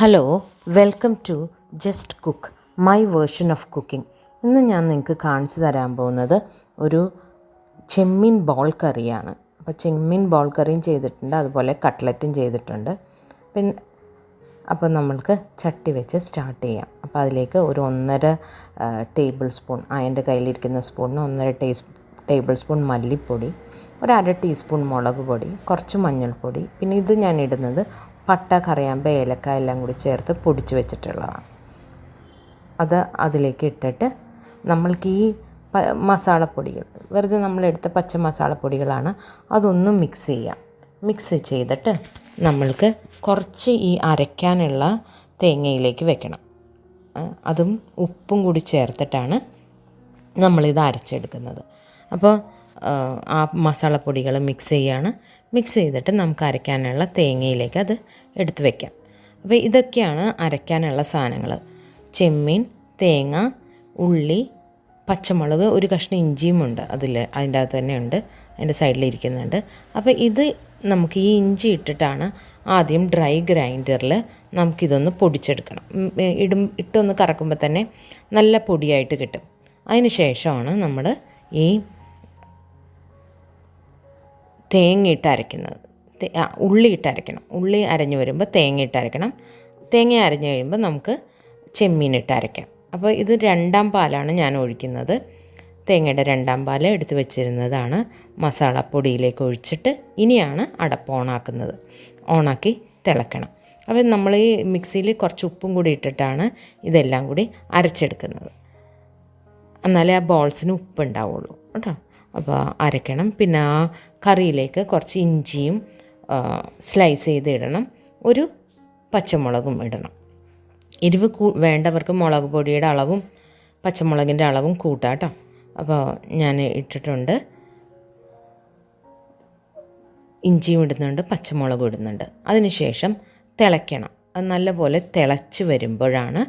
Hello, welcome to just cook, my version of cooking. ഇന്ന് ഞാൻ നിങ്ങൾക്ക് കാണിച്ചു തരാൻ പോകുന്നത് ഒരു ചെമ്മീൻ ബോൾ കറിയാണ്. അപ്പോൾ ചെമ്മീൻ ബോൾ കറിയും ചെയ്തിട്ടുണ്ട്, അതുപോലെ കട്ട്ലറ്റും ചെയ്തിട്ടുണ്ട്. അപ്പോൾ നമ്മൾക്ക് ചട്ടി വെച്ച് സ്റ്റാർട്ട് ചെയ്യാം. അപ്പോൾ അതിലേക്ക് ഒരു 1.5 ടേബിൾ സ്പൂൺ, എൻ്റെ കയ്യിലിരിക്കുന്ന സ്പൂണിന് 1.5 ടേബിൾ സ്പൂൺ മല്ലിപ്പൊടി, ഒരു 1/2 ടീസ്പൂൺ മുളക് പൊടി, കുറച്ച് മഞ്ഞൾപ്പൊടി, പിന്നെ ഇത് ഞാൻ ഇടുന്നത് പട്ട, കറിയാമ്പ്, ഏലക്ക എല്ലാം കൂടി ചേർത്ത് പൊടിച്ച് വെച്ചിട്ടുള്ളതാണ്. അത് അതിലേക്ക് ഇട്ടിട്ട് നമ്മൾക്ക് ഈ മസാലപ്പൊടികൾ, വെറുതെ നമ്മളെടുത്ത പച്ച മസാലപ്പൊടികളാണ്, അതൊന്നും മിക്സ് ചെയ്യാം. മിക്സ് ചെയ്തിട്ട് നമ്മൾക്ക് കുറച്ച് ഈ അരയ്ക്കാനുള്ള തേങ്ങയിലേക്ക് വെക്കണം. അതും ഉപ്പും കൂടി ചേർത്തിട്ടാണ് നമ്മളിത് അരച്ചെടുക്കുന്നത്. അപ്പോൾ ആ മസാലപ്പൊടികൾ മിക്സ് ചെയ്യുകയാണ്. മിക്സ് ചെയ്തിട്ട് നമുക്ക് അരയ്ക്കാനുള്ള തേങ്ങയിലേക്ക് അത് എടുത്ത് വയ്ക്കാം. അപ്പോൾ ഇതൊക്കെയാണ് അരയ്ക്കാനുള്ള സാധനങ്ങൾ: ചെമ്മീൻ, തേങ്ങ, ഉള്ളി, പച്ചമുളക്, ഒരു കഷ്ണം ഇഞ്ചിയും ഉണ്ട് അതിൻ്റെ അകത്ത് തന്നെ ഉണ്ട്, അതിൻ്റെ സൈഡിലിരിക്കുന്നുണ്ട്. അപ്പോൾ ഇത് നമുക്ക് ഈ ഇഞ്ചി ഇട്ടിട്ടാണ് ആദ്യം ഡ്രൈ ഗ്രൈൻഡറിൽ നമുക്കിതൊന്ന് പൊടിച്ചെടുക്കണം. ഇട്ടൊന്ന് കറക്കുമ്പോൾ തന്നെ നല്ല പൊടിയായിട്ട് കിട്ടും. അതിന് ശേഷമാണ് നമ്മൾ ഈ തേങ്ങ ഇട്ട് അരയ്ക്കുന്നത്. ഉള്ളി ഇട്ട് അരയ്ക്കണം. ഉള്ളി അരഞ്ഞു വരുമ്പോൾ തേങ്ങ ഇട്ട് അരയ്ക്കണം. തേങ്ങ അരഞ്ഞു കഴിയുമ്പോൾ നമുക്ക് ചെമ്മീൻ ഇട്ട് അരയ്ക്കാം. അപ്പോൾ ഇത് 2ാം പാലാണ് ഞാൻ ഒഴിക്കുന്നത്. തേങ്ങയുടെ 2ാം പാൽ എടുത്ത് വെച്ചിരുന്നതാണ് മസാലപ്പൊടിയിലേക്ക് ഒഴിച്ചിട്ട് ഇനിയാണ് അടപ്പ് ഓണാക്കുന്നത്. ഓണാക്കി തിളക്കണം. അപ്പോൾ നമ്മൾ ഈ മിക്സിയിൽ കുറച്ച് ഉപ്പും കൂടി ഇട്ടിട്ടാണ് ഇതെല്ലാം കൂടി അരച്ചെടുക്കുന്നത്. എന്നാലേ ആ ബോൾസിന് ഉപ്പ് ഉണ്ടാവുള്ളൂ കേട്ടോ. അപ്പോൾ അരയ്ക്കണം. പിന്നെ ആ കറിയിലേക്ക് കുറച്ച് ഇഞ്ചിയും സ്ലൈസ് ചെയ്ത് ഇടണം. ഒരു പച്ചമുളകും ഇടണം. എരിവ് വേണ്ടവർക്ക് മുളക് പൊടിയുടെ അളവും പച്ചമുളകിൻ്റെ അളവും കൂട്ടാം കേട്ടോ. അപ്പോൾ ഞാൻ ഇട്ടിട്ടുണ്ട്. ഇഞ്ചിയും ഇടുന്നുണ്ട്, പച്ചമുളകും ഇടുന്നുണ്ട്. അതിനുശേഷം തിളയ്ക്കണം. അത് നല്ലപോലെ തിളച്ച് വരുമ്പോഴാണ്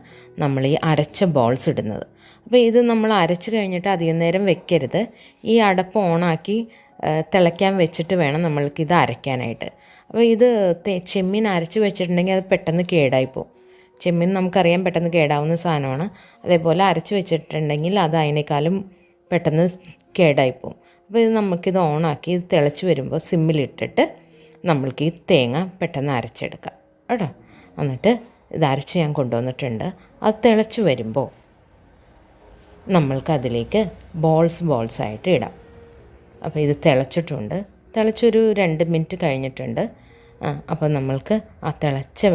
നമ്മൾ ഈ അരച്ച ബോൾസ് ഇടുന്നത്. അപ്പോൾ ഇത് നമ്മൾ അരച്ച് കഴിഞ്ഞിട്ട് അധികം നേരം വെക്കരുത്. ഈ അടപ്പ് ഓണാക്കി തിളയ്ക്കാൻ വെച്ചിട്ട് വേണം നമ്മൾക്കിത് അരയ്ക്കാനായിട്ട്. അപ്പോൾ ഇത് ചെമ്മീൻ അരച്ച് വെച്ചിട്ടുണ്ടെങ്കിൽ അത് പെട്ടെന്ന് കേടായിപ്പോവും. ചെമ്മീൻ നമുക്കറിയാം പെട്ടെന്ന് കേടാവുന്ന സാധനമാണ്. അതേപോലെ അരച്ച് വെച്ചിട്ടുണ്ടെങ്കിൽ അത് അതിനേക്കാളും പെട്ടെന്ന് കേടായിപ്പോവും. അപ്പോൾ ഇത് നമുക്കിത് ഓണാക്കി ഇത് തിളച്ച് വരുമ്പോൾ സിമ്മിലിട്ടിട്ട് നമ്മൾക്ക് ഈ തേങ്ങ പെട്ടെന്ന് അരച്ചെടുക്കാം കേട്ടോ. എന്നിട്ട് ഇത് അരച്ച് ഞാൻ കൊണ്ടുവന്നിട്ടുണ്ട്. അത് തിളച്ച് വരുമ്പോൾ നമ്മൾക്കതിലേക്ക് ബോൾസായിട്ട് ഇടാം. അപ്പോൾ ഇത് തിളച്ചിട്ടുണ്ട്. തിളച്ചൊരു 2 മിനിറ്റ് കഴിഞ്ഞിട്ടുണ്ട്. അപ്പോൾ നമ്മൾക്ക് ആ തിളച്ച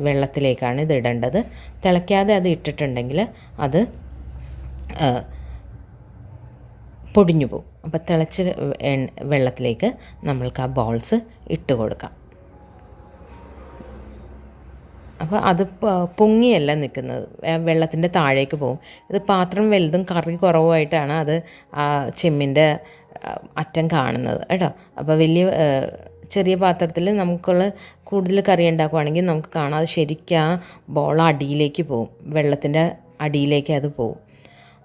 വെള്ളത്തിലേക്കാണ് ഇത് ഇടേണ്ടത്. തിളയ്ക്കാതെ അത് ഇട്ടിട്ടുണ്ടെങ്കിൽ അത് പൊടിഞ്ഞു പോകും. അപ്പോൾ തിളച്ച വെള്ളത്തിലേക്ക് നമ്മൾക്ക് ആ ബോൾസ് ഇട്ട് കൊടുക്കാം. അപ്പോൾ അത് പൊങ്ങിയല്ല നിൽക്കുന്നത്, വെള്ളത്തിൻ്റെ താഴേക്ക് പോകും. ഇത് പാത്രം വലുതും കറി കുറവുമായിട്ടാണ് അത് ആ ചെമ്മിൻ്റെ അറ്റം കാണുന്നത് കേട്ടോ. അപ്പോൾ ചെറിയ പാത്രത്തിൽ നമുക്കുള്ള കൂടുതൽ കറി ഉണ്ടാക്കുവാണെങ്കിൽ നമുക്ക് കാണാം അത് ശരിക്കും ആ ബോൾ അടിയിലേക്ക് പോകും, വെള്ളത്തിൻ്റെ അടിയിലേക്ക് അത് പോകും.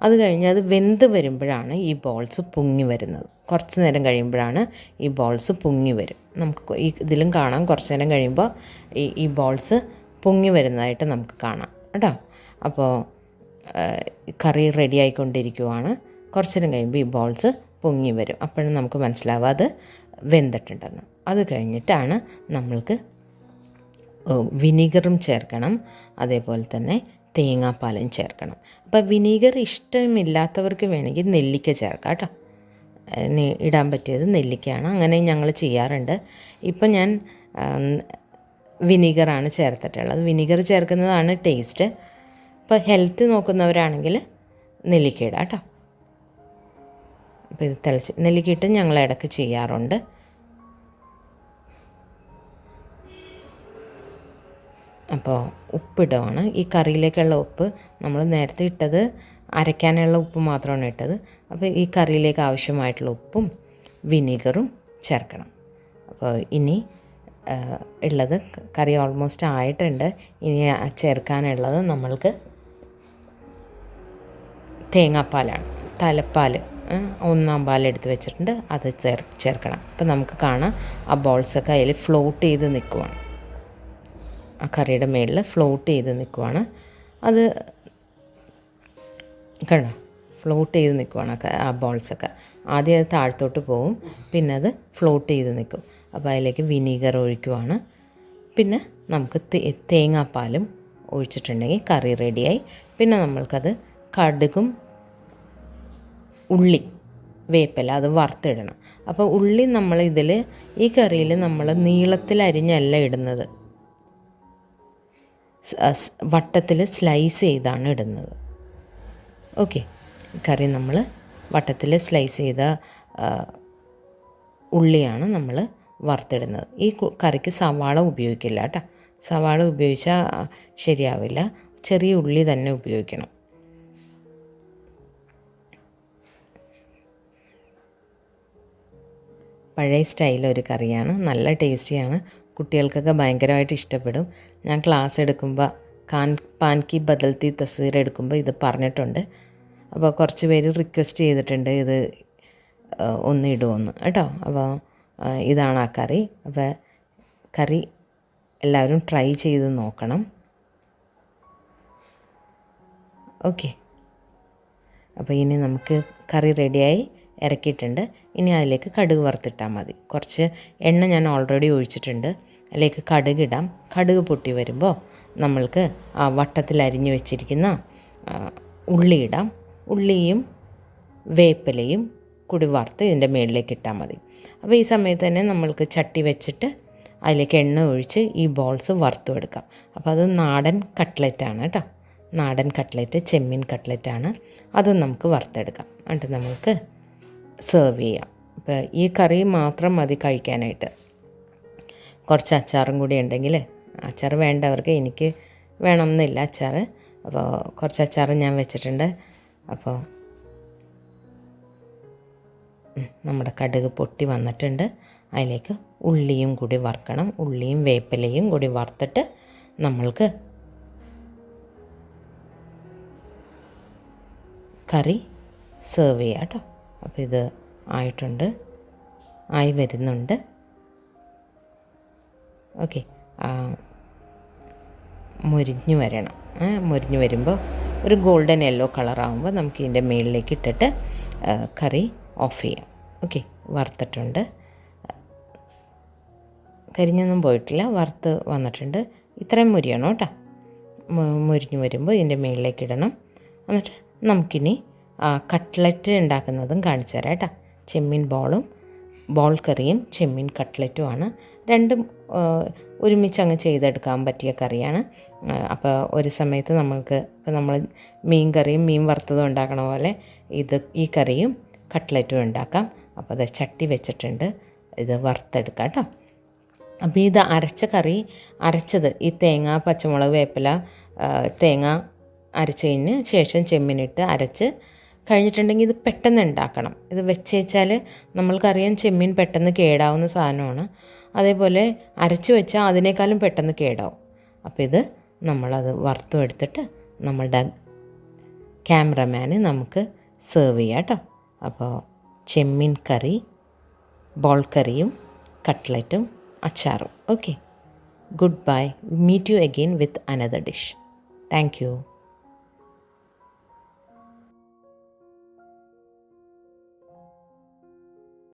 അത് കഴിഞ്ഞ് അത് വെന്ത് വരുമ്പോഴാണ് ഈ ബോൾസ് പൊങ്ങി വരുന്നത്. കുറച്ച് നേരം കഴിയുമ്പോഴാണ് ഈ ബോൾസ് പൊങ്ങി വരും. നമുക്ക് ഇതിലും കാണാം കുറച്ച് നേരം കഴിയുമ്പോൾ ഈ ബോൾസ് പൊങ്ങി വരുന്നതായിട്ട് നമുക്ക് കാണാം കേട്ടോ. അപ്പോൾ കറി റെഡി ആയിക്കൊണ്ടിരിക്കുവാണ്. കുറച്ച് നേരം കഴിയുമ്പോൾ ഈ ബോൾസ് പൊങ്ങി വരും. അപ്പോഴും നമുക്ക് മനസ്സിലാവും അത് വെന്തിട്ടുണ്ടെന്ന്. അത് കഴിഞ്ഞിട്ടാണ് നമ്മൾക്ക് വിനീഗറും ചേർക്കണം, അതേപോലെ തന്നെ തേങ്ങാപ്പാലും ചേർക്കണം. അപ്പോൾ വിനീഗർ ഇഷ്ടമില്ലാത്തവർക്ക് വേണമെങ്കിൽ നെല്ലിക്ക ചേർക്കാം കേട്ടോ. ഇടാൻ പറ്റിയത് നെല്ലിക്കയാണ്. അങ്ങനെ ഞങ്ങൾ ചെയ്യാറുണ്ട്. ഇപ്പം ഞാൻ വിനീഗറാണ് ചേർത്തിട്ടുള്ളത്. വിനീഗർ ചേർക്കുന്നതാണ് ടേസ്റ്റ്. ഇപ്പോൾ ഹെൽത്ത് നോക്കുന്നവരാണെങ്കിൽ നെല്ലിക്ക ഇടാം കേട്ടോ. അപ്പോൾ ഇത് തിളച്ച് നെല്ലിക്കയിട്ട് ഞങ്ങൾ ഇടയ്ക്ക് ചെയ്യാറുണ്ട്. അപ്പോൾ ഉപ്പിടുവാണ്. ഈ കറിയിലേക്കുള്ള ഉപ്പ് നമ്മൾ നേരത്തെ ഇട്ടത് അരയ്ക്കാനുള്ള ഉപ്പ് മാത്രമാണ് ഇട്ടത്. അപ്പോൾ ഈ കറിയിലേക്ക് ആവശ്യമായിട്ടുള്ള ഉപ്പും വിനീഗറും ചേർക്കണം. അപ്പോൾ ഇനി ഉള്ളത് കറി ഓൾമോസ്റ്റ് ആയിട്ടുണ്ട്. ഇനി ചേർക്കാനുള്ളത് നമ്മൾക്ക് തേങ്ങാപ്പാലാണ്. തലപ്പാൽ 1ാം പാൽ എടുത്ത് വെച്ചിട്ടുണ്ട്, അത് ചേർക്കണം. അപ്പോൾ നമുക്ക് കാണാം ആ ബോൾസൊക്കെ അതിൽ ഫ്ലോട്ട് ചെയ്ത് നിൽക്കുവാണ്. ആ കറിയുടെ മേളിൽ ഫ്ലോട്ട് ചെയ്ത് നിൽക്കുവാണ്. അത് കണ്ടോ, ഫ്ലോട്ട് ചെയ്ത് നിൽക്കുവാണ് ആ ബോൾസൊക്കെ. ആദ്യം അത് താഴത്തോട്ട് പോവും, പിന്നെ അത് ഫ്ലോട്ട് ചെയ്ത് നിൽക്കും. അപ്പോൾ അതിലേക്ക് വിനീഗർ ഒഴിക്കുവാണ്. പിന്നെ നമുക്ക് തേങ്ങാപ്പാലും ഒഴിച്ചിട്ടുണ്ടെങ്കിൽ കറി റെഡിയായി. പിന്നെ നമ്മൾക്കത് കടുകും ഉള്ളി വേപ്പില അത് വറുത്തിടണം. അപ്പോൾ ഉള്ളി നമ്മളിതിൽ ഈ കറിയിൽ നമ്മൾ നീളത്തിൽ അരിഞ്ഞല്ല ഇടുന്നത്, വട്ടത്തിൽ സ്ലൈസ് ചെയ്താണ് ഇടുന്നത്. ഓക്കെ, കറി നമ്മൾ വട്ടത്തിൽ സ്ലൈസ് ചെയ്ത ഉള്ളിയാണ് നമ്മൾ വറുത്തിടുന്നത്. ഈ കറിക്ക് സവാള ഉപയോഗിക്കില്ല കേട്ടോ. സവാള ഉപയോഗിച്ചാൽ ശരിയാവില്ല, ചെറിയ ഉള്ളി തന്നെ ഉപയോഗിക്കണം. പഴയ സ്റ്റൈലൊരു കറിയാണ്, നല്ല ടേസ്റ്റിയാണ്, കുട്ടികൾക്കൊക്കെ ഭയങ്കരമായിട്ട് ഇഷ്ടപ്പെടും. ഞാൻ ക്ലാസ് എടുക്കുമ്പോൾ പാൻ കി ബദൽത്തി തസ്വീർ എടുക്കുമ്പോൾ ഇത് പറഞ്ഞിട്ടുണ്ട്. അപ്പോൾ കുറച്ച് പേര് റിക്വസ്റ്റ് ചെയ്തിട്ടുണ്ട് ഇത് ഒന്ന് ഇടുമെന്ന് കേട്ടോ. അപ്പോൾ ഇതാണ് ആ കറി. അപ്പോൾ കറി എല്ലാവരും ട്രൈ ചെയ്ത് നോക്കണം. ഓക്കെ, അപ്പോൾ ഇനി നമുക്ക് കറി റെഡിയായി ഇറക്കിയിട്ടുണ്ട്. ഇനി അതിലേക്ക് കടുക് വറുത്തിട്ടാൽ മതി. കുറച്ച് എണ്ണ ഞാൻ ഓൾറെഡി ഒഴിച്ചിട്ടുണ്ട്, അതിലേക്ക് കടുകിടാം. കടുക് പൊട്ടി വരുമ്പോൾ നമ്മൾക്ക് ആ വട്ടത്തിൽ അരിഞ്ഞു വെച്ചിരിക്കുന്ന ഉള്ളി ഇടാം. ഉള്ളിയും വേപ്പിലയും കൂടി വറുത്ത് ഇതിൻ്റെ മുകളിലേക്ക് ഇട്ടാൽ മതി. അപ്പോൾ ഈ സമയത്ത് തന്നെ നമ്മൾക്ക് ചട്ടി വെച്ചിട്ട് അതിലേക്ക് എണ്ണ ഒഴിച്ച് ഈ ബോൾസ് വറുത്തും എടുക്കാം. അപ്പോൾ അത് നാടൻ കട്ട്ലറ്റാണ് കേട്ടോ, നാടൻ കട്ട്ലറ്റ്, ചെമ്മീൻ കട്ട്ലറ്റാണ്. അതും നമുക്ക് വറുത്തെടുക്കാം. എന്നിട്ട് നമുക്ക് സെർവ് ചെയ്യാം. ഇപ്പോൾ ഈ കറി മാത്രം മതി കഴിക്കാനായിട്ട്. കുറച്ച് അച്ചാറും കൂടി ഉണ്ടെങ്കിൽ, അച്ചാർ വേണ്ടവർക്ക്, എനിക്ക് വേണമെന്നില്ല അച്ചാർ, അപ്പോൾ കുറച്ച് അച്ചാർ ഞാൻ വെച്ചിട്ടുണ്ട്. അപ്പോൾ നമ്മുടെ കടുക് പൊട്ടി വന്നിട്ടുണ്ട്. അതിലേക്ക് ഉള്ളിയും കൂടി വറുക്കണം. ഉള്ളിയും വേപ്പിലയും കൂടി വറുത്തിട്ട് നമ്മൾക്ക് കറി സെർവ് ചെയ്യാം കേട്ടോ. അപ്പോൾ ഇത് ആയിട്ടുണ്ട്, ആയി വരുന്നുണ്ട്. ഓക്കെ, മുരിഞ്ഞ് വരണം. മുരിഞ്ഞ് വരുമ്പോൾ ഒരു ഗോൾഡൻ യെല്ലോ കളറാകുമ്പോൾ നമുക്ക് ഇതിൻ്റെ മുകളിലേക്ക് ഇട്ടിട്ട് കറി ഓഫ് ചെയ്യാം. ഓക്കെ, വറുത്തിട്ടുണ്ട്, കരിഞ്ഞൊന്നും പോയിട്ടില്ല, വറുത്ത് വന്നിട്ടുണ്ട്. ഇത്രയും മുരിയണം കേട്ടോ. മുരിഞ്ഞ് വരുമ്പോൾ ഇതിൻ്റെ മുകളിലേക്ക് ഇടണം. എന്നിട്ട് നമുക്കിനി കട്ട്ലറ്റ് ഉണ്ടാക്കുന്നതും കാണിച്ചു തരാം കേട്ടോ. ചെമ്മീൻ ബോൾ കറിയും ചെമ്മീൻ കട്ട്ലറ്റുമാണ്. രണ്ടും ഒരുമിച്ച് അങ്ങ് ചെയ്തെടുക്കാൻ പറ്റിയ കറിയാണ്. അപ്പോൾ ഒരു സമയത്ത് നമ്മൾക്ക് ഇപ്പോൾ നമ്മൾ മീൻ കറിയും മീൻ വറുത്തതും ഉണ്ടാക്കണ പോലെ ഈ കറിയും കട്ട്ലറ്റും ഉണ്ടാക്കാം. അപ്പോൾ അത് ചട്ടി വെച്ചിട്ടുണ്ട്, ഇത് വറുത്തെടുക്കാം കേട്ടോ. അപ്പോൾ ഇത് അരച്ചത് ഈ തേങ്ങ, പച്ചമുളക്, വേപ്പില, തേങ്ങ അരച്ചതിന് ശേഷം ചെമ്മീനിട്ട് അരച്ച് കഴിഞ്ഞിട്ടുണ്ടെങ്കിൽ ഇത് പെട്ടെന്ന് ഉണ്ടാക്കണം. ഇത് വെച്ചാൽ നമ്മൾക്കറിയാം ചെമ്മീൻ പെട്ടെന്ന് കേടാവുന്ന സാധനമാണ്. അതേപോലെ അരച്ച് വെച്ചാൽ അതിനേക്കാളും പെട്ടെന്ന് കേടാവും. അപ്പോൾ ഇത് നമ്മളത് വറുത്തും എടുത്തിട്ട് നമ്മളുടെ ക്യാമറമാന് നമുക്ക് സെർവ് ചെയ്യാം കേട്ടോ. അപ്പോൾ ചെമ്മീൻ കറി, ബോൾ കറിയും കട്ട്ലറ്റും അച്ചാറും. Okay, good bye. Meet you again with another dish. Thank U.